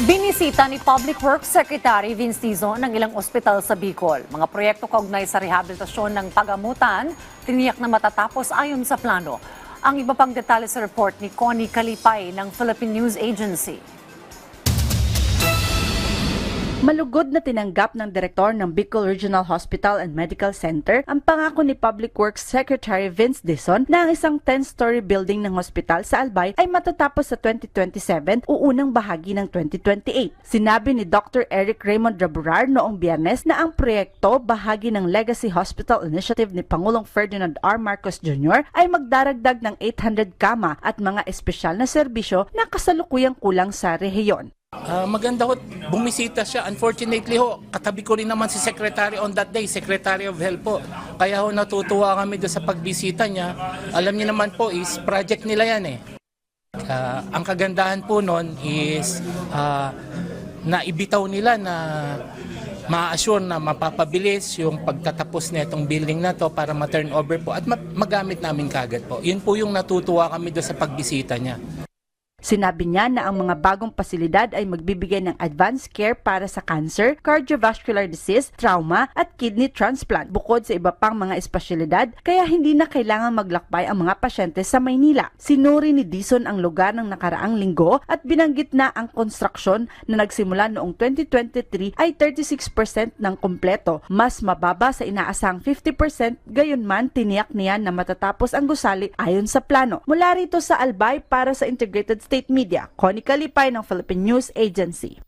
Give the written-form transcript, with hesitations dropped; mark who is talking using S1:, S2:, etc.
S1: Binisita ni Public Works Secretary Vince Dizon ng ilang ospital sa Bicol. Mga proyekto kaugnay sa rehabilitasyon ng pagamutan, tiniyak na matatapos ayon sa plano. Ang iba pang detalye sa report ni Connie Kalipay ng Philippine News Agency.
S2: Malugod na tinanggap ng direktor ng Bicol Regional Hospital and Medical Center ang pangako ni Public Works Secretary Vince Dizon na ang isang 10-story building ng hospital sa Albay ay matatapos sa 2027 o unang bahagi ng 2028. Sinabi ni Dr. Eric Raymond Raburar noong Biyernes na ang proyekto, bahagi ng Legacy Hospital Initiative ni Pangulong Ferdinand R. Marcos Jr. ay magdaragdag ng 800 kama at mga espesyal na serbisyo na kasalukuyang kulang sa rehiyon.
S3: Maganda ho, bumisita siya. Unfortunately ho, katabi ko rin naman si Secretary on that day, Secretary of Health po. Kaya ho natutuwa kami doon sa pagbisita niya. Alam niyo naman po, is project nila yan eh. Ang kagandahan po noon is naibitaw nila na ma-assure na mapapabilis yung pagtatapos na itong building na to para ma-turn over po at magamit namin kagad po. Yun po yung natutuwa kami doon sa pagbisita niya.
S2: Sinabi niya na ang mga bagong pasilidad ay magbibigay ng advanced care para sa cancer, cardiovascular disease, trauma at kidney transplant bukod sa iba pang mga espesyalidad kaya hindi na kailangan maglakbay ang mga pasyente sa Maynila. Sinuri ni Dizon ang lugar ng nakaraang linggo at binanggit na ang konstruksyon na nagsimula noong 2023 ay 36% ng kumpleto, mas mababa sa inaasang 50%, gayunman tiniyak niya na matatapos ang gusali ayon sa plano. Mula rito sa Albay para sa Integrated State Media, Connie Kalipay ng Philippine News Agency.